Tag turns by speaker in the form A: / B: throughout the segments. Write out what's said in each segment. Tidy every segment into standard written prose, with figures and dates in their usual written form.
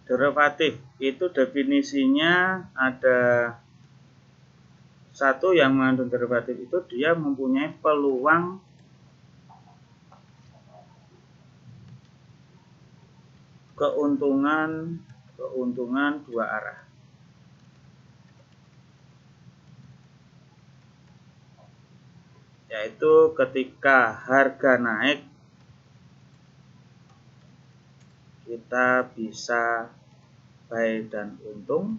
A: Derivatif itu definisinya ada satu yang mengandung derivatif itu dia mempunyai peluang keuntungan dua arah. Yaitu ketika harga naik kita bisa buy dan untung.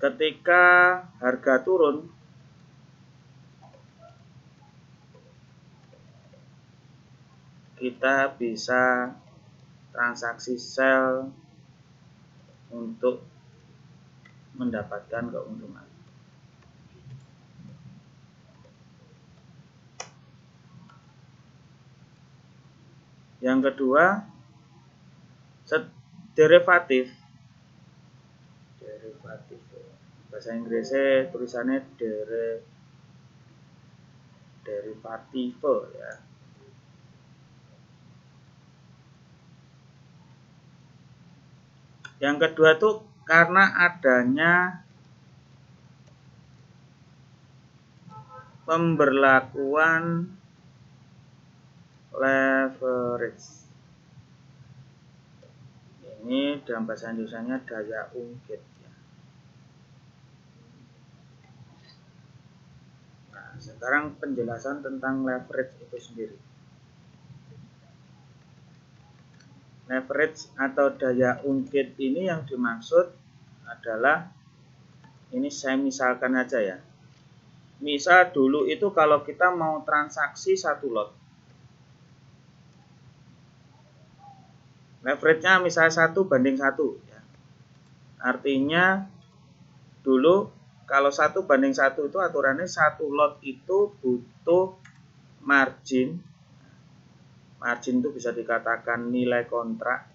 A: Ketika harga turun kita bisa transaksi sell untuk mendapatkan keuntungan. Yang kedua, derivatif. Bahasa Inggrisnya tulisannya derivatif ya. Yang kedua tuh karena adanya pemberlakuan leverage. Ini dalam bahasa Indonesianya daya ungkit ya. Nah, sekarang penjelasan tentang leverage itu sendiri. Leverage atau daya ungkit ini yang dimaksud adalah, ini saya misalkan aja ya. Misal dulu itu kalau kita mau transaksi satu lot, leverage-nya misalnya 1 banding 1 ya. Artinya dulu kalau 1 banding 1 itu aturannya satu lot itu butuh margin. Margin itu bisa dikatakan nilai kontrak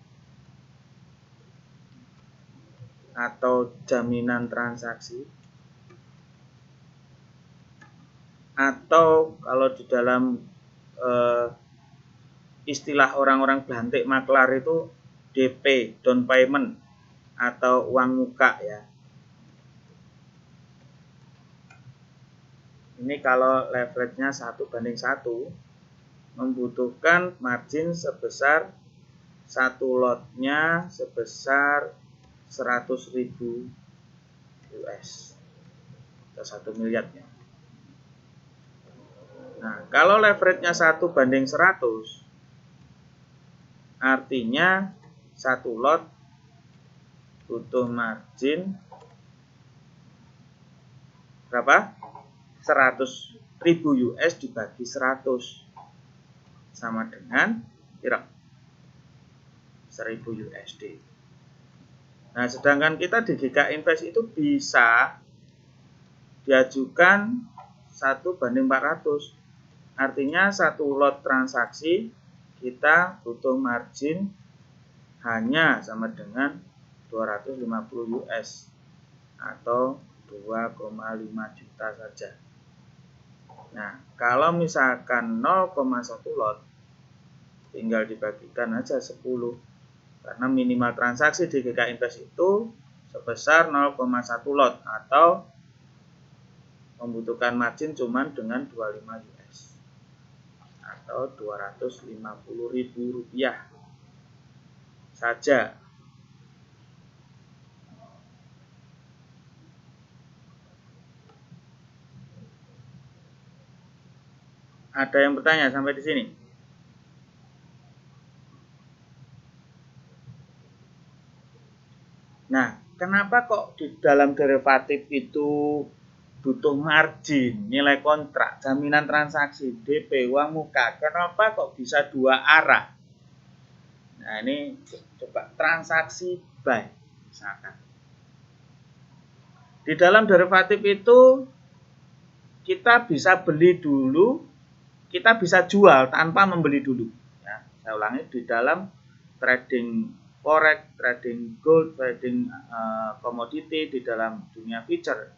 A: atau jaminan transaksi, atau kalau di dalam istilah orang-orang belantik maklar itu DP, down payment atau uang muka ya. Ini kalau leverage-nya 1 banding 1 membutuhkan margin sebesar satu lotnya sebesar 100.000 US atau 1 miliarnya. Nah, kalau leverage-nya 1 banding 100 artinya satu lot butuh margin berapa? 100.000 US dibagi 100 sama dengan kira 1000 USD. Nah, sedangkan kita di GK Invest itu bisa diajukan 1 banding 400. Artinya satu lot transaksi kita butuh margin hanya sama dengan 250 US atau 2,5 juta saja. Nah, kalau misalkan 0,1 lot tinggal dibagikan aja 10 karena minimal transaksi di GK Invest itu sebesar 0,1 lot atau membutuhkan margin cuman dengan 25 US atau 250.000 rupiah saja. Ada yang bertanya sampai di sini? Nah, kenapa kok di dalam derivatif itu butuh margin, nilai kontrak, jaminan transaksi, DP, uang muka? Kenapa kok bisa dua arah? Nah, ini coba transaksi buy misalkan. Di dalam derivatif itu kita bisa beli dulu, kita bisa jual tanpa membeli dulu. Ya, saya ulangi, di dalam trading forex, trading gold, trading komoditi di dalam dunia future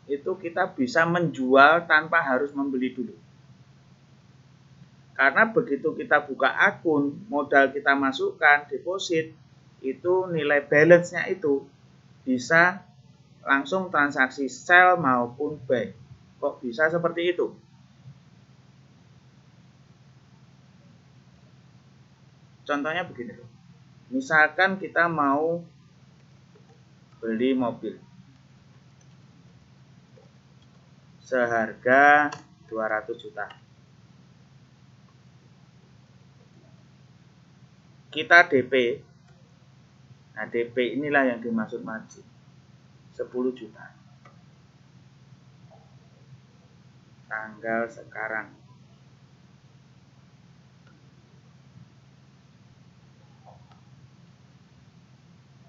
A: itu kita bisa menjual tanpa harus membeli dulu. Karena begitu kita buka akun, modal kita masukkan, deposit, itu nilai balance-nya itu bisa langsung transaksi sell maupun buy. Kok bisa seperti itu? Contohnya begini loh. Misalkan kita mau beli mobil seharga 200 juta. Kita DP. Nah, DP inilah yang dimaksud margin. 10 juta. Tanggal sekarang.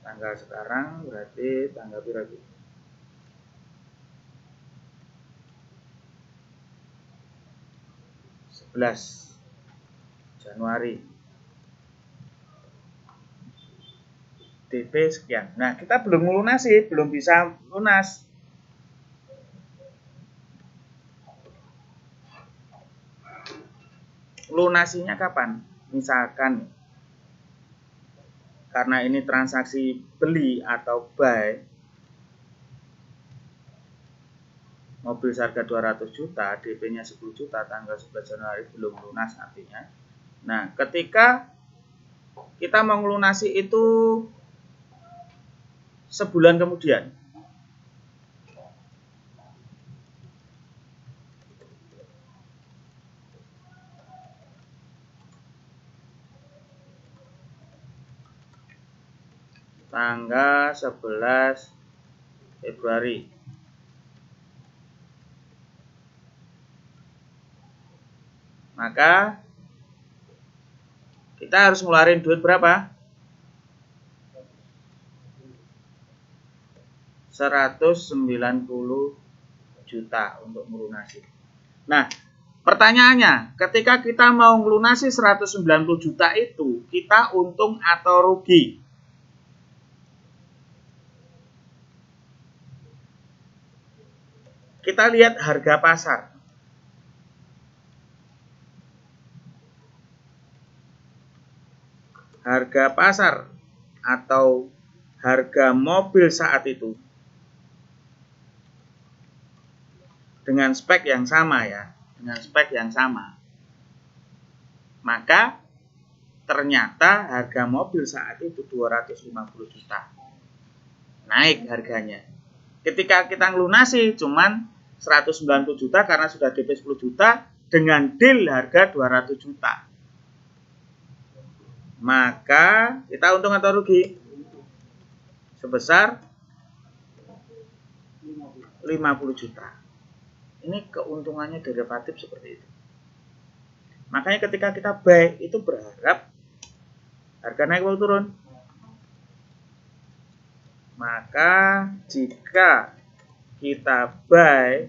A: Tanggal sekarang berarti tanggal berapa? 11 Januari. DP sekian. Nah, kita belum melunasi, belum bisa lunas. Lunasinya kapan? Misalkan karena ini transaksi beli atau buy, mobil seharga 200 juta, DP-nya 10 juta, tanggal 11 Januari belum lunas artinya. Nah, ketika kita mau melunasi itu sebulan kemudian, tanggal 11 Februari. Maka kita harus ngeluarin duit berapa? 190 juta untuk melunasi. Nah, pertanyaannya, ketika kita mau melunasi 190 juta itu, kita untung atau rugi? Kita lihat harga pasar. Harga pasar atau harga mobil saat itu dengan spek yang sama ya, dengan spek yang sama. Maka ternyata harga mobil saat itu 250 juta. Naik harganya. Ketika kita ngelunasi cuman 190 juta karena sudah DP 10 juta dengan deal harga 200 juta. Maka kita untung atau rugi? Sebesar 50 juta. Ini keuntungannya derivatif seperti itu. Makanya ketika kita buy itu berharap harga naik atau turun. Maka jika kita buy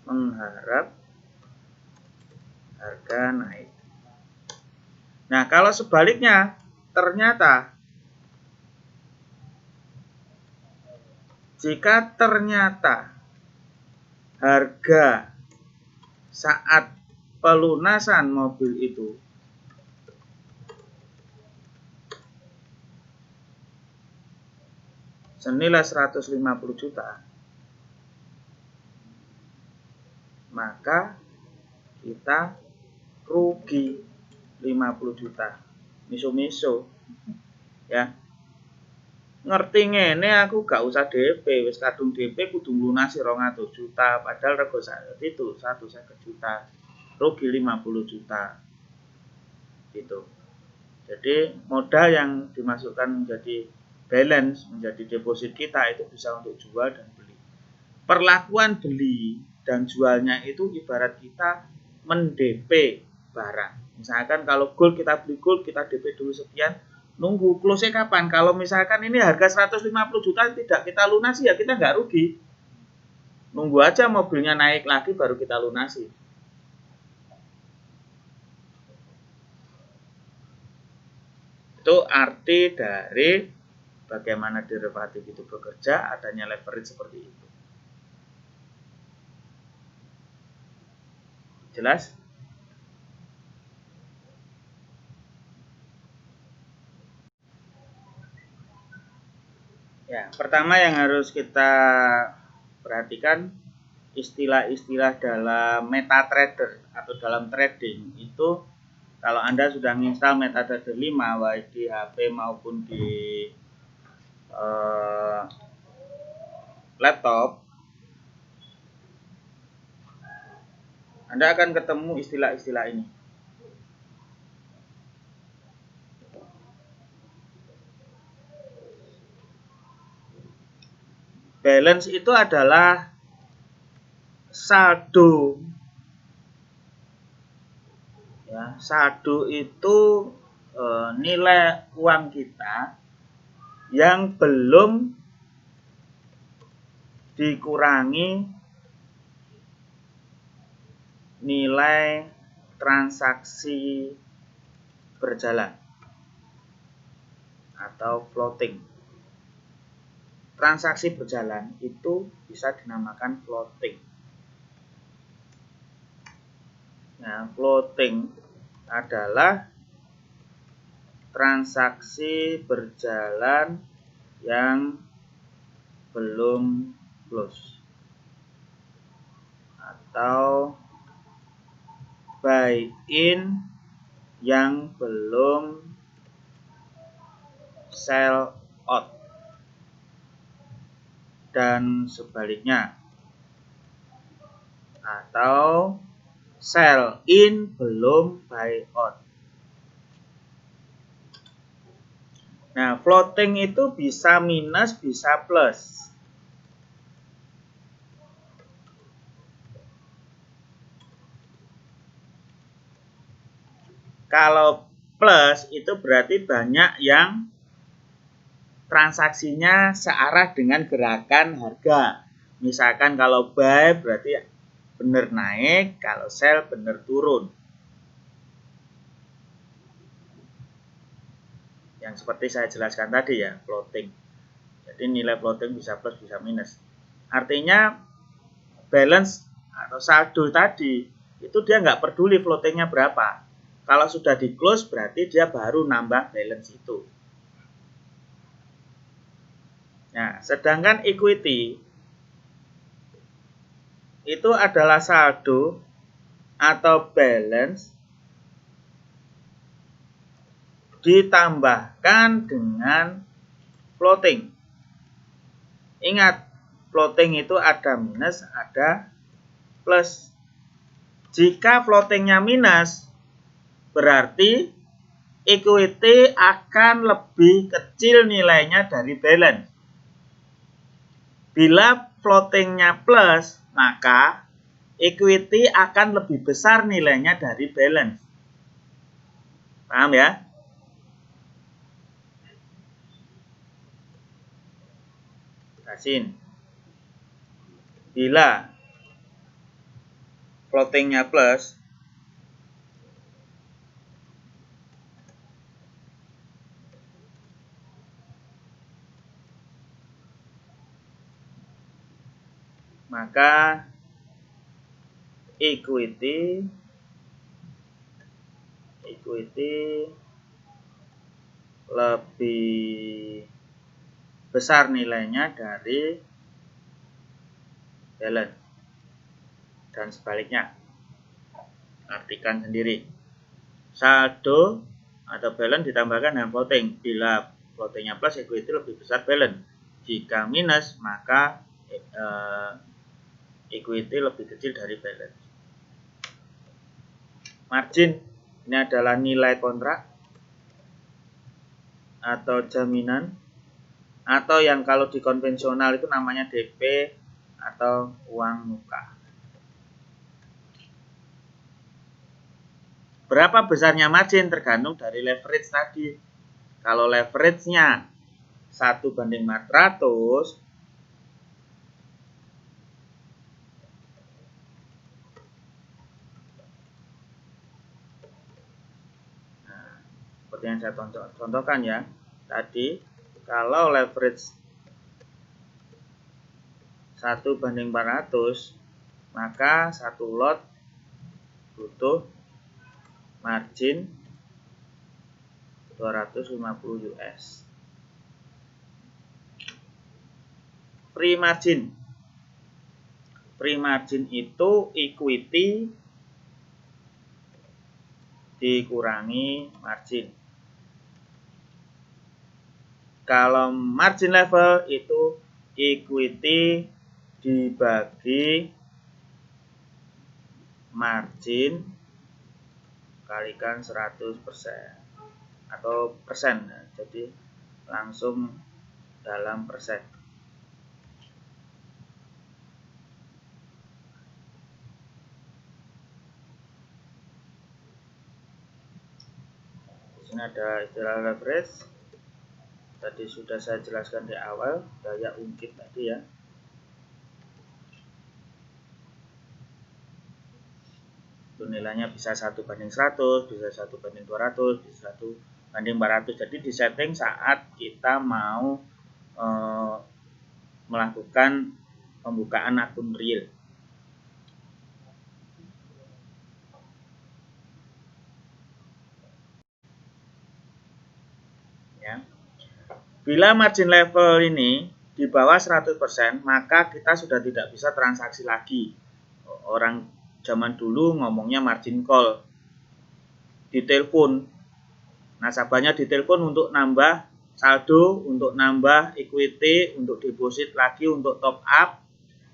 A: mengharap harga naik. Nah, kalau sebaliknya ternyata jika ternyata harga saat pelunasan mobil itu senilai 150 juta, maka kita rugi 50 juta. Miso-miso. Ya. Ngerti ngene aku gak usah DP, wis kadung DP kudu lunasi 200 juta, padahal rego saat itu 150 juta. Rugi 50 juta. Gitu. Jadi modal yang dimasukkan menjadi balance, menjadi deposit kita itu bisa untuk jual dan beli. Perlakuan beli dan jualnya itu ibarat kita mendp barang. Misalkan kalau gold kita beli gold, kita DP dulu sekian, nunggu close kapan. Kalau misalkan ini harga 150 juta tidak kita lunasi ya kita nggak rugi. Nunggu aja mobilnya naik lagi baru kita lunasi. Itu arti dari bagaimana derivatif itu bekerja, adanya leverage seperti itu. Jelas? Ya, pertama yang harus kita perhatikan istilah-istilah dalam MetaTrader atau dalam trading itu. Kalau Anda sudah menginstal MetaTrader 5 baik di HP maupun di laptop, Anda akan ketemu istilah-istilah ini. Balance itu adalah saldo. Ya, saldo itu nilai uang kita yang belum dikurangi nilai transaksi berjalan atau floating. Transaksi berjalan itu bisa dinamakan floating. Nah, floating adalah transaksi berjalan yang belum close atau buy in yang belum sell out dan sebaliknya, atau sell in belum buy out. Nah, floating itu bisa minus, bisa plus. Kalau plus itu berarti banyak yang transaksinya searah dengan gerakan harga. Misalkan kalau buy berarti benar naik, kalau sell benar turun. Yang seperti saya jelaskan tadi ya, floating. Jadi nilai floating bisa plus, bisa minus. Artinya balance atau saldo tadi, itu dia nggak peduli floatingnya berapa. Kalau sudah di close berarti dia baru nambah balance itu. Nah, sedangkan equity itu adalah saldo atau balance ditambahkan dengan floating. Ingat, floating itu ada minus, ada plus. Jika floatingnya minus, berarti equity akan lebih kecil nilainya dari balance. Bila floatingnya plus, maka equity akan lebih besar nilainya dari balance. Paham ya? Jelasin. Bila floatingnya plus, maka equity lebih besar nilainya dari balance dan sebaliknya. Artikan sendiri, saldo atau balance ditambahkan dengan floating. Bila floatingnya plus, equity lebih besar balance. Jika minus, maka equity lebih kecil dari balance. Margin ini adalah nilai kontrak atau jaminan, atau yang kalau di konvensional itu namanya DP atau uang muka. Berapa besarnya margin tergantung dari leverage tadi. Kalau leverage-nya 1:400, nah, seperti yang saya contohkan ya tadi, Kalau leverage 1/400, maka satu lot butuh margin 250 US. Pre-margin itu equity dikurangi margin. Kalau margin level itu equity dibagi margin kalikan 100% atau persen. Jadi langsung dalam persen. Di sini ada istilah leverage. Tadi sudah saya jelaskan di awal, daya ungkit tadi ya. Itu nilainya bisa 1/100, bisa 1/200, bisa 1/400. Jadi disetting saat kita mau melakukan pembukaan akun real. Ya. Bila margin level ini di bawah 100%, maka kita sudah tidak bisa transaksi lagi. Orang zaman dulu ngomongnya margin call. Ditelepon, nasabahnya ditelepon untuk nambah saldo, untuk nambah equity, untuk deposit lagi, untuk top up,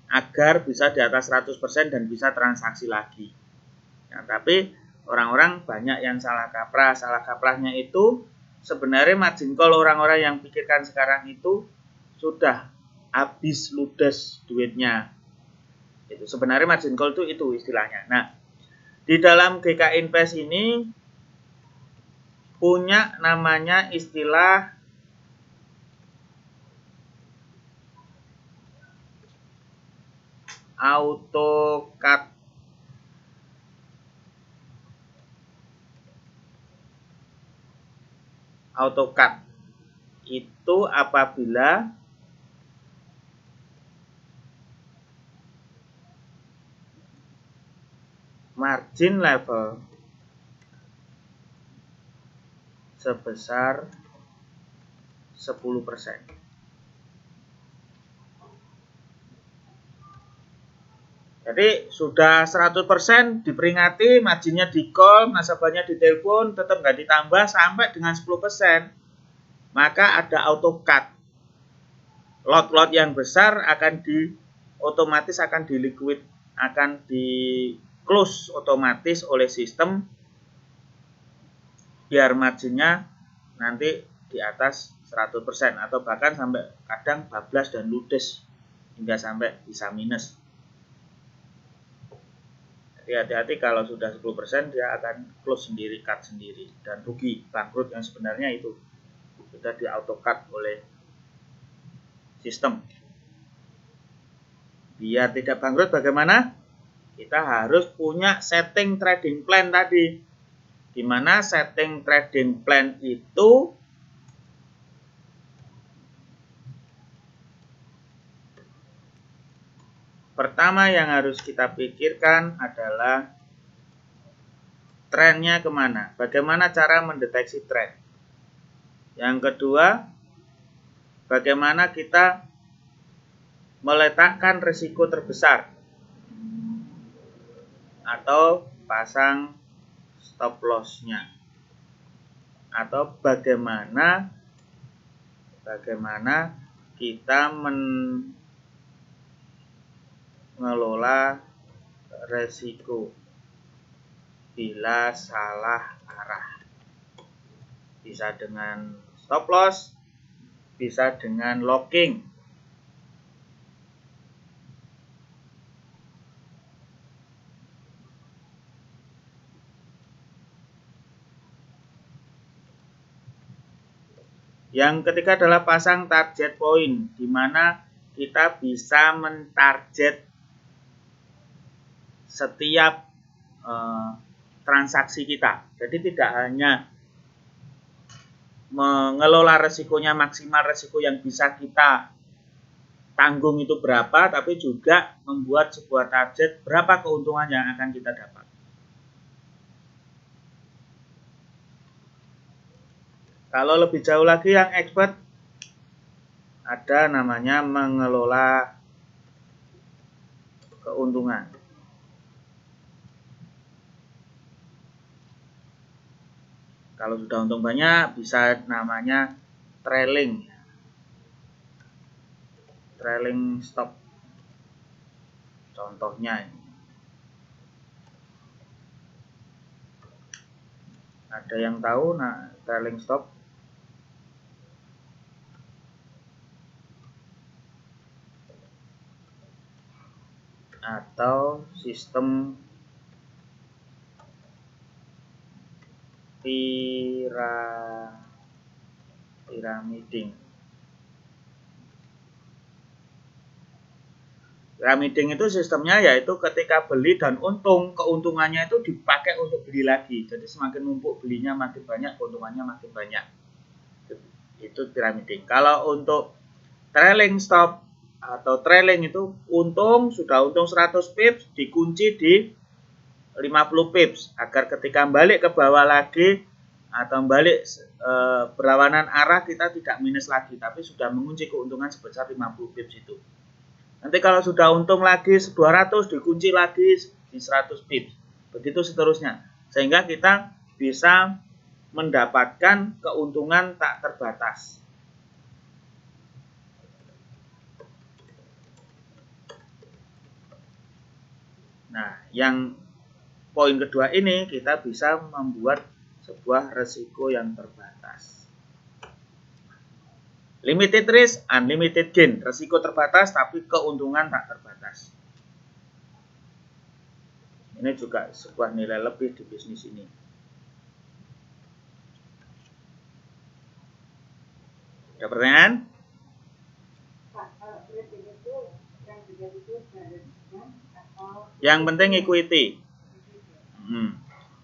A: agar bisa di atas 100% dan bisa transaksi lagi. Nah, tapi orang-orang banyak yang salah kaprah. Salah kaprahnya itu sebenarnya margin call orang-orang yang pikirkan sekarang itu sudah habis ludes duitnya. Itu sebenarnya margin call itu istilahnya. Nah, di dalam GK Invest ini punya namanya istilah AutoCAD. AutoCAD itu apabila margin level sebesar 10%. Jadi sudah 100% diperingati, marginnya di call, nasabahnya ditelepon, tetap nggak ditambah sampai dengan 10%. Maka ada AutoCAD. Lot-lot yang besar akan otomatis akan diliquid, akan di close otomatis oleh sistem biar marginnya nanti di atas 100% atau bahkan sampai kadang bablas dan ludes hingga sampai bisa minus. Jadi hati-hati kalau sudah 10% dia akan close sendiri, cut sendiri dan rugi, bangkrut yang sebenarnya itu sudah di auto cut oleh sistem. Biar tidak bangkrut bagaimana? Kita harus punya setting trading plan tadi. Di mana setting trading plan itu pertama yang harus kita pikirkan adalah trennya kemana, bagaimana cara mendeteksi tren. Yang kedua, bagaimana kita meletakkan risiko terbesar atau pasang stop loss-nya. Atau bagaimana kita mengelola resiko bila salah arah. Bisa dengan stop loss, bisa dengan locking. Yang ketiga adalah pasang target point, di mana kita bisa mentarget setiap transaksi kita. Jadi tidak hanya mengelola resikonya maksimal, resiko yang bisa kita tanggung itu berapa, tapi juga membuat sebuah target berapa keuntungan yang akan kita dapat. Kalau lebih jauh lagi yang expert, ada namanya mengelola keuntungan. Kalau sudah untung banyak, bisa namanya trailing stop. Contohnya ini. Ada yang tahu trailing stop? Atau sistem pyramiding. Pyramiding itu sistemnya yaitu ketika beli dan keuntungannya itu dipakai untuk beli lagi. Jadi semakin numpuk belinya makin banyak, keuntungannya makin banyak. Itu pyramiding. Kalau untuk trailing stop atau trailing itu sudah untung 100 pips dikunci di 50 pips agar ketika balik ke bawah lagi atau balik berlawanan arah kita tidak minus lagi, tapi sudah mengunci keuntungan sebesar 50 pips itu. Nanti kalau sudah untung lagi 200 dikunci lagi di 100 pips. Begitu seterusnya. Sehingga kita bisa mendapatkan keuntungan tak terbatas. Nah, yang poin kedua ini kita bisa membuat sebuah resiko yang terbatas. Limited risk, unlimited gain. Resiko terbatas tapi keuntungan tak terbatas. Ini juga sebuah nilai lebih di bisnis ini. Ada pertanyaan? Yang penting equity.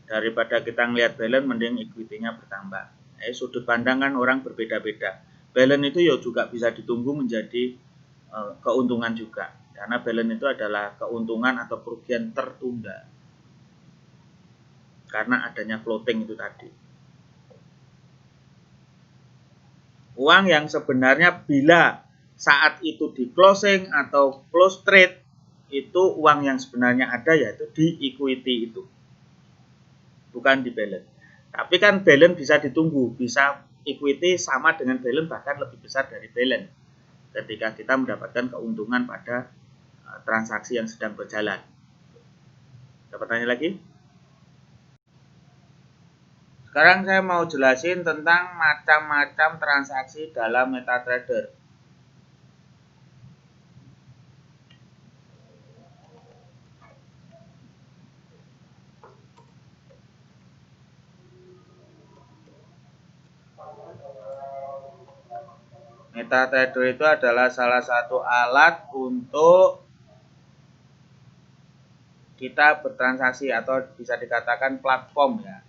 A: Daripada kita ngelihat balance, mending equity-nya bertambah. Sudut pandang kan orang berbeda-beda. Balance itu ya juga bisa ditunggu menjadi keuntungan juga. Karena balance itu adalah keuntungan atau kerugian tertunda. Karena adanya floating itu tadi. Uang yang sebenarnya bila saat itu di closing atau close trade, itu uang yang sebenarnya ada yaitu di equity itu. Bukan di balance. Tapi kan balance bisa ditunggu, bisa equity sama dengan balance bahkan lebih besar dari balance ketika kita mendapatkan keuntungan pada transaksi yang sedang berjalan. Ada pertanyaan lagi? Sekarang saya mau jelasin tentang macam-macam transaksi dalam MetaTrader. MetaTrader itu adalah salah satu alat untuk kita bertransaksi atau bisa dikatakan platform ya.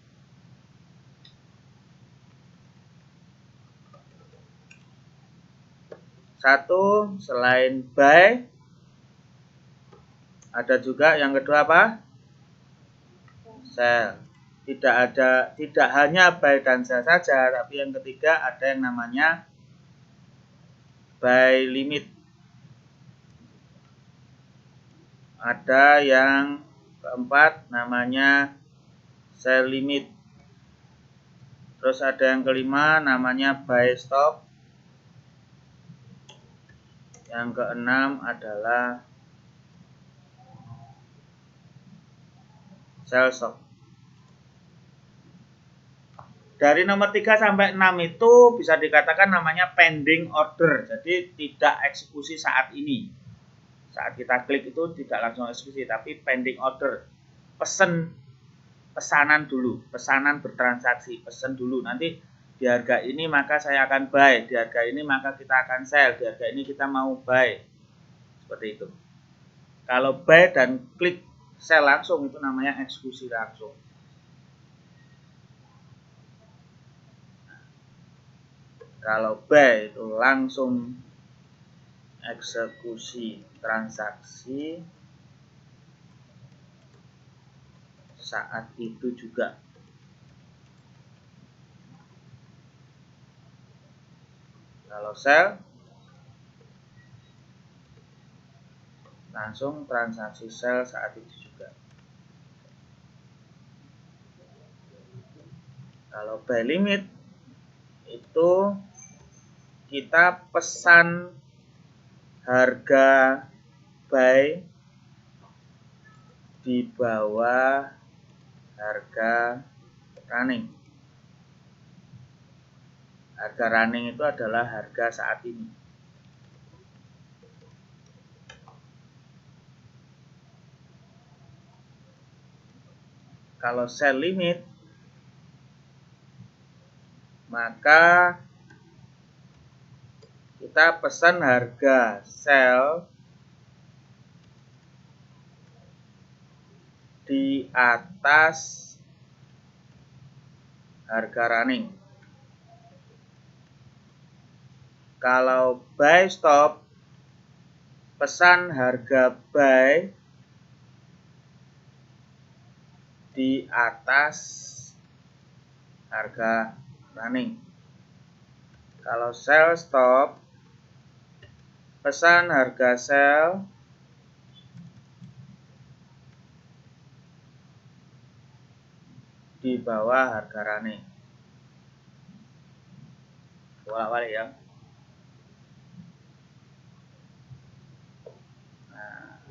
A: Satu, selain buy, ada juga yang kedua apa? Sell. Tidak hanya buy dan sell saja, tapi yang ketiga ada yang namanya buy limit. Ada yang keempat namanya sell limit. Terus ada yang kelima namanya buy stop. Yang keenam adalah sell stop. Dari nomor 3 sampai 6 itu bisa dikatakan namanya pending order. Jadi tidak eksekusi saat ini. Saat kita klik itu tidak langsung eksekusi, tapi pending order. Pesanan dulu, pesanan bertransaksi, pesan dulu. Nanti di harga ini maka saya akan buy, di harga ini maka kita akan sell, di harga ini kita mau buy. Seperti itu. Kalau buy dan klik sell langsung itu namanya eksekusi langsung. Kalau buy itu langsung eksekusi transaksi saat itu juga. Kalau sell langsung transaksi sell saat itu juga. Kalau buy limit itu kita pesan harga buy di bawah harga running. Harga running itu adalah harga saat ini. Kalau sell limit, maka kita pesan harga sell di atas harga running. Kalau buy stop, pesan harga buy di atas harga running. Kalau sell stop, pesan harga sell di bawah harga running. Bolak-balik ya. Nah,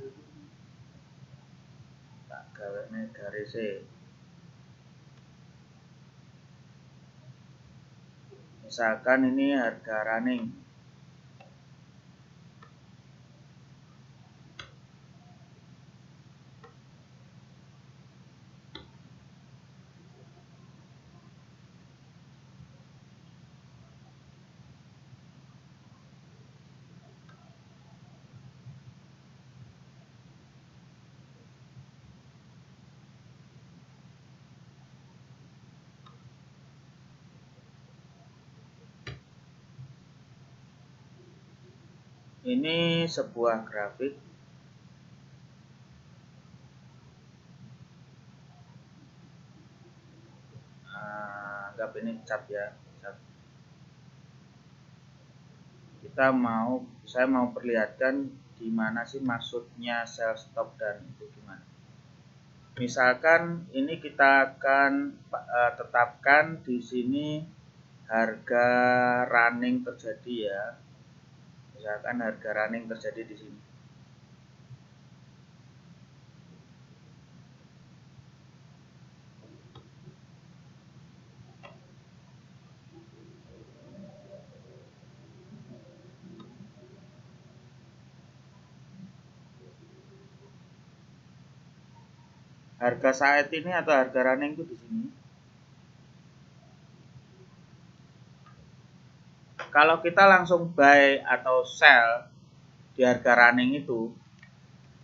A: tak gawene garisnya. Misalkan ini harga running. Ini sebuah grafik. Anggap ini cat ya. Cat. Saya mau perlihatkan di mana sih maksudnya sell stop dan itu gimana. Misalkan ini kita akan tetapkan di sini harga running terjadi ya. Misalkan harga running terjadi di sini. Harga saat ini atau harga running itu di sini. Kalau kita langsung buy atau sell di harga running itu,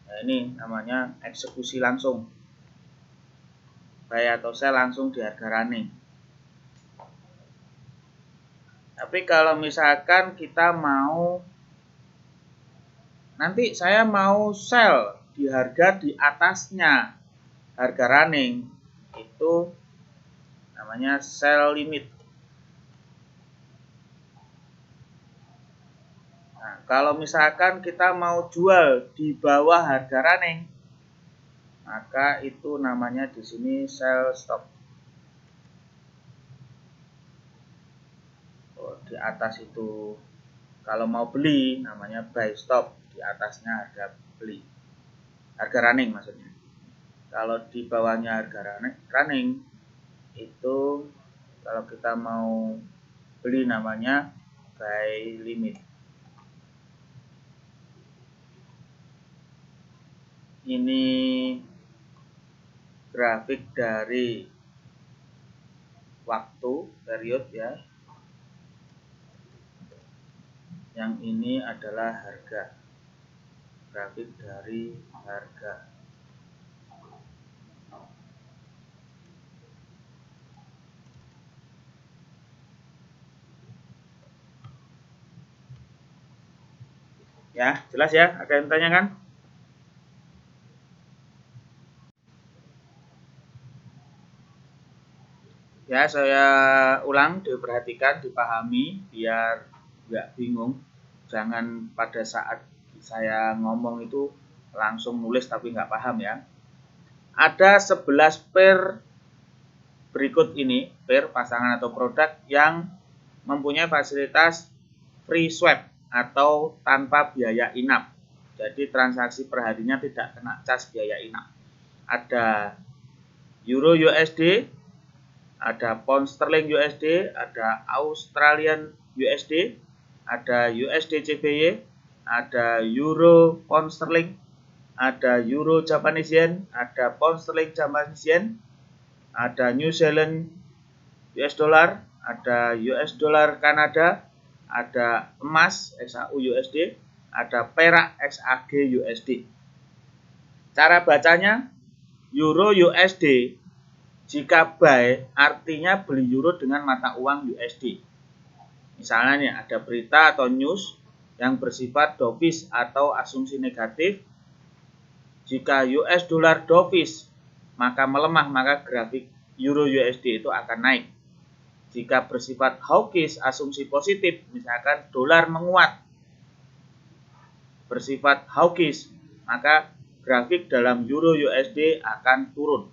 A: nah ini namanya eksekusi langsung. Buy atau sell langsung di harga running. Tapi kalau misalkan kita mau, nanti saya mau sell di harga di atasnya harga running, itu namanya sell limit. Nah, kalau misalkan kita mau jual di bawah harga running, maka itu namanya di sini sell stop. Di atas itu kalau mau beli namanya buy stop, di atasnya harga beli, harga running maksudnya. Kalau di bawahnya harga running itu kalau kita mau beli namanya buy limit. Ini grafik dari waktu period ya. Yang ini adalah harga. Grafik dari harga. Ya, jelas ya? Ada yang tanyakan? Ya, saya ulang, diperhatikan, dipahami, biar nggak bingung. Jangan pada saat saya ngomong itu langsung nulis tapi nggak paham ya. Ada 11 pair berikut ini, pair pasangan atau produk yang mempunyai fasilitas free swap atau tanpa biaya inap. Jadi transaksi perharinya tidak kena cas biaya inap. Ada Euro USD, ada Pound Sterling USD, ada Australian USD, ada USD CBY, ada Euro Pound Sterling, ada Euro Japanese Yen, ada Pound Sterling Japanese Yen, ada New Zealand US Dollar, ada US Dollar Kanada, ada emas XAU USD, ada perak XAG USD. Cara bacanya Euro USD. Jika buy artinya beli euro dengan mata uang USD. Misalnya nih ada berita atau news yang bersifat dovish atau asumsi negatif. Jika US dollar dovish maka melemah, maka grafik euro USD itu akan naik. Jika bersifat hawkish asumsi positif, misalkan dolar menguat bersifat hawkish, maka grafik dalam euro USD akan turun.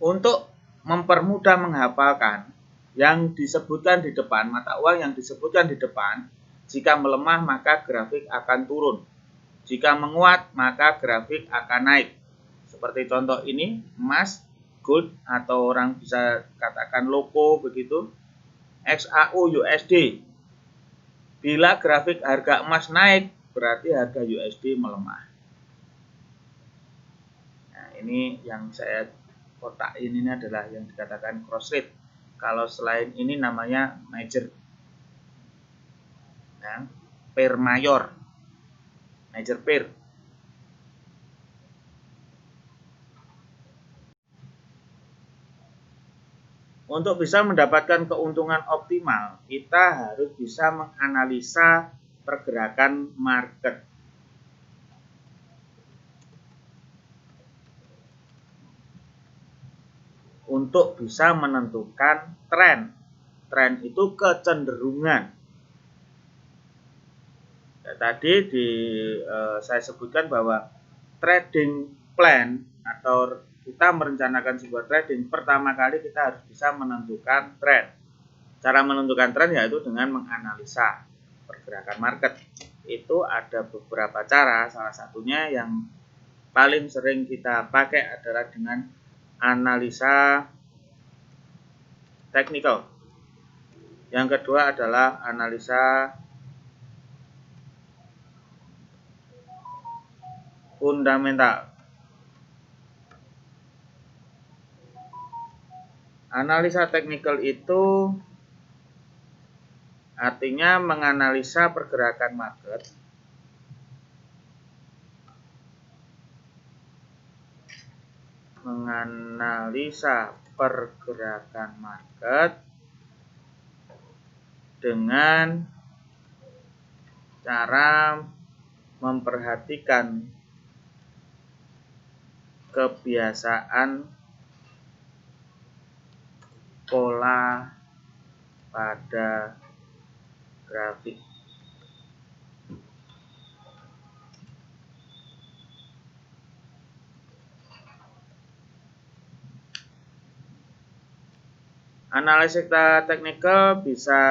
A: Untuk mempermudah menghafalkan yang disebutkan di depan, mata uang yang disebutkan di depan, jika melemah maka grafik akan turun. Jika menguat maka grafik akan naik. Seperti contoh ini, emas, gold atau orang bisa katakan loko begitu, XAU USD. Bila grafik harga emas naik, berarti harga USD melemah. Nah, ini yang saya kotak ini adalah yang dikatakan cross rate. Kalau selain ini namanya major, ya, pair mayor, major pair. Untuk bisa mendapatkan keuntungan optimal, kita harus bisa menganalisa pergerakan market. Untuk bisa menentukan tren. Tren itu kecenderungan. Ya, tadi saya sebutkan bahwa trading plan atau kita merencanakan sebuah trading, pertama kali kita harus bisa menentukan tren. Cara menentukan tren yaitu dengan menganalisa pergerakan market. Itu ada beberapa cara, salah satunya yang paling sering kita pakai adalah dengan analisa teknikal. Yang kedua adalah analisa fundamental. Analisa teknikal itu artinya menganalisa pergerakan market dengan cara memperhatikan kebiasaan pola pada grafik. Analisis teknikal bisa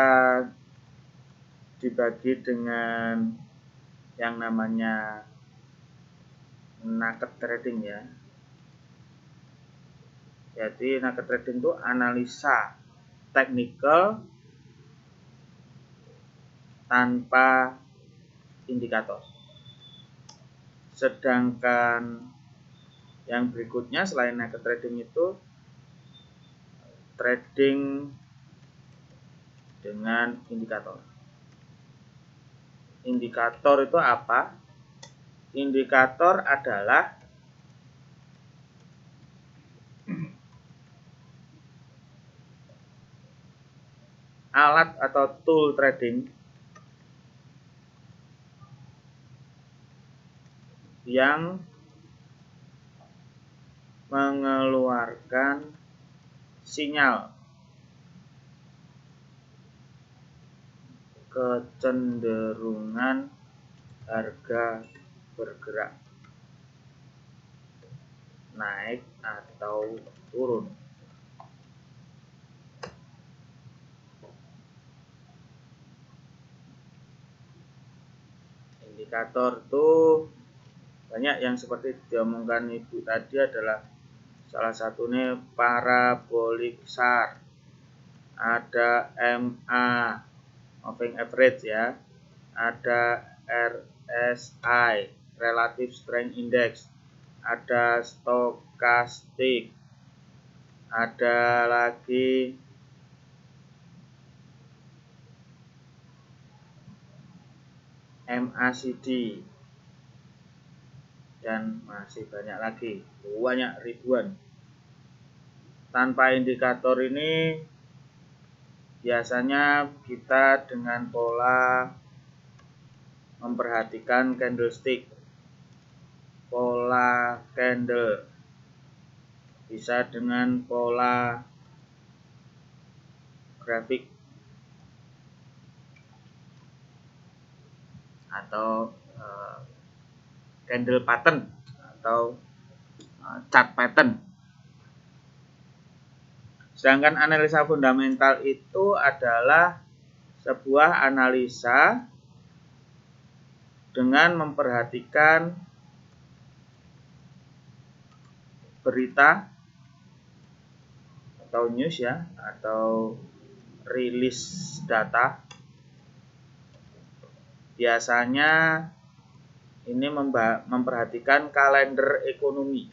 A: dibagi dengan yang namanya naked trading ya. Jadi naked trading itu analisa teknikal tanpa indikator. Sedangkan yang berikutnya selain naked trading itu trading dengan indikator. Indikator itu apa? Indikator adalah alat atau tool trading yang mengeluarkan sinyal kecenderungan harga bergerak naik atau turun. Indikator tuh banyak yang seperti diomongkan Ibu tadi adalah salah satunya parabolic SAR, ada MA moving average ya, ada RSI relative strength index, ada stokastik, ada lagi MACD, dan masih banyak lagi, banyak ribuan. Tanpa indikator ini biasanya kita dengan pola memperhatikan candlestick, pola candle, bisa dengan pola grafik atau candle pattern atau chart pattern. Sedangkan analisa fundamental itu adalah sebuah analisa dengan memperhatikan berita atau news ya, atau rilis data. Biasanya ini memperhatikan kalender ekonomi.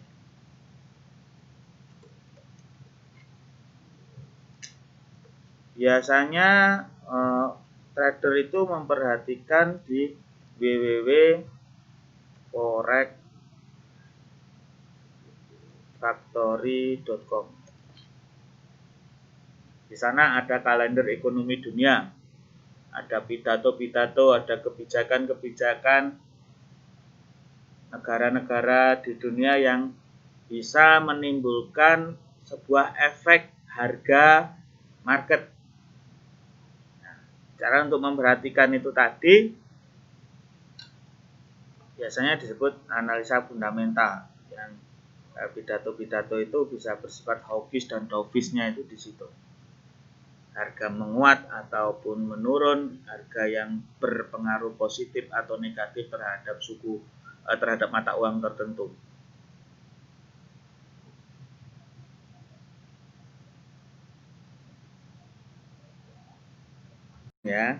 A: Biasanya trader itu memperhatikan di www.forexfactory.com. Di sana ada kalender ekonomi dunia, ada pidato-pidato, ada kebijakan-kebijakan negara-negara di dunia yang bisa menimbulkan sebuah efek harga market. Cara untuk memperhatikan itu tadi biasanya disebut analisa fundamental, yang pidato-pidato itu bisa bersifat hawkish dan dovish-nya itu di situ. Harga menguat ataupun menurun, harga yang berpengaruh positif atau negatif terhadap mata uang tertentu. Ya.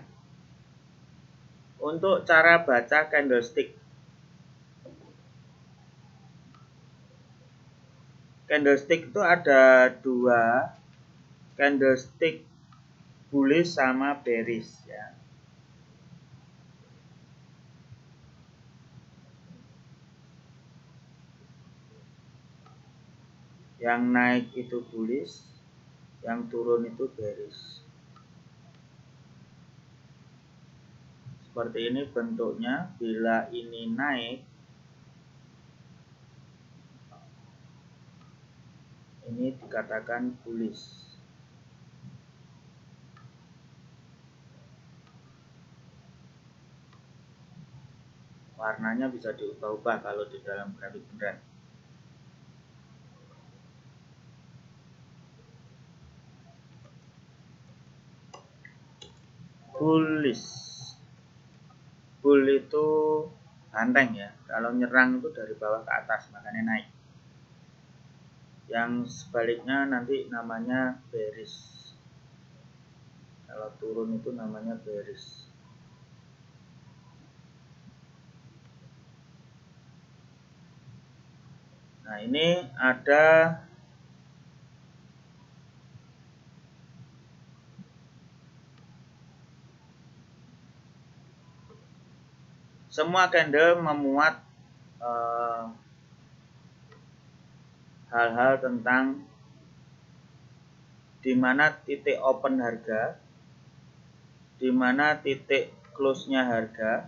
A: Untuk cara baca candlestick. Candlestick itu ada dua, candlestick bullish sama bearish ya. Yang naik itu bullish, yang turun itu bearish. Seperti ini bentuknya. Bila ini naik, ini dikatakan bullish. Warnanya bisa diubah-ubah kalau di dalam grafik beneran. Bullish. Bull itu banteng ya. Kalau nyerang itu dari bawah ke atas, makanya naik. Yang sebaliknya nanti namanya bearish. Kalau turun itu namanya bearish. Nah, ini ada semua candle memuat hal-hal tentang di mana titik open harga, di mana titik close-nya harga,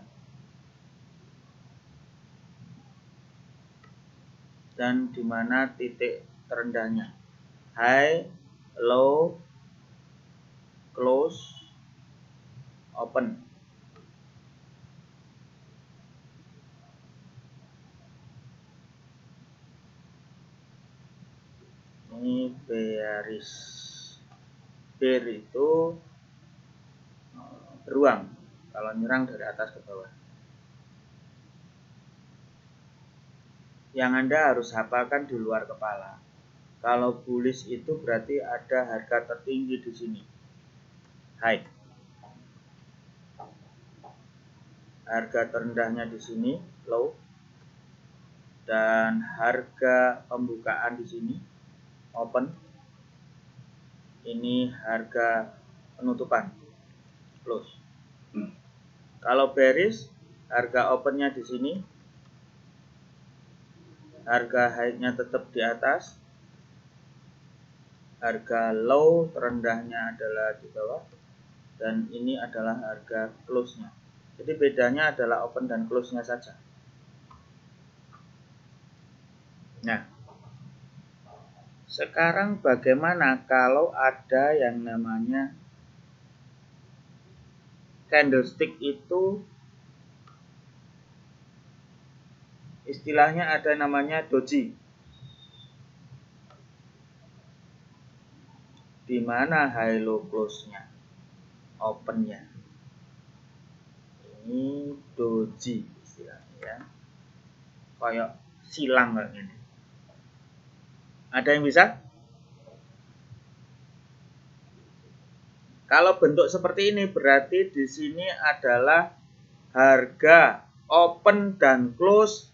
A: dan di mana titik terendahnya. High, low, close, open. Ini bearish. Bear itu beruang kalau nyerang dari atas ke bawah. Yang Anda harus hafalkan di luar kepala. Kalau bullish itu berarti ada harga tertinggi di sini. High. Harga terendahnya di sini, low. Dan harga pembukaan di sini, open. Ini harga penutupan, close. Kalau bearish, harga opennya di sini, harga high-nya tetap di atas, harga low terendahnya adalah di bawah, dan ini adalah harga close-nya. Jadi bedanya adalah open dan close-nya saja. Nah, sekarang bagaimana kalau ada yang namanya candlestick itu istilahnya ada namanya doji, di mana high low close-nya, open-nya. Ini doji istilahnya ya. Kayak silang kayak gini. Ada yang bisa? Kalau bentuk seperti ini berarti di sini adalah harga open dan close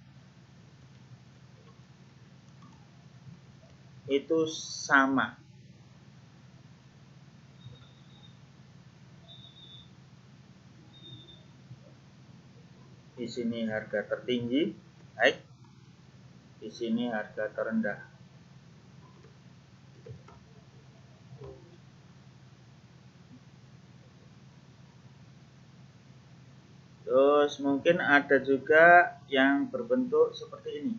A: itu sama. Di sini harga tertinggi, baik. Di sini harga terendah. Terus mungkin ada juga yang berbentuk seperti ini.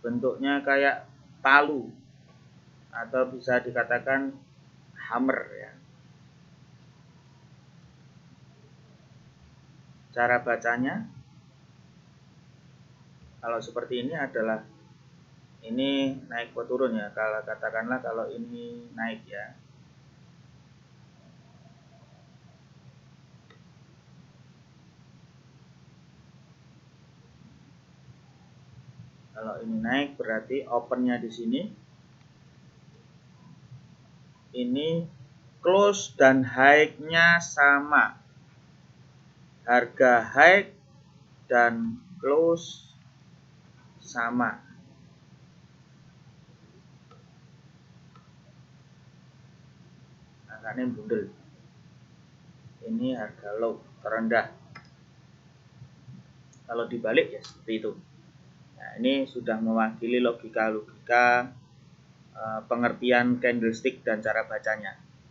A: Bentuknya kayak palu atau bisa dikatakan hammer ya. Cara bacanya kalau seperti ini adalah ini naik atau turun ya. Kalau katakanlah kalau ini naik ya. Kalau ini naik berarti opennya di sini. Ini close dan high-nya sama. Harga high dan close sama. Makanya bundel. Ini harga low, terendah. Kalau dibalik ya seperti itu. Nah, ini sudah mewakili logika-logika pengertian candlestick dan cara bacanya.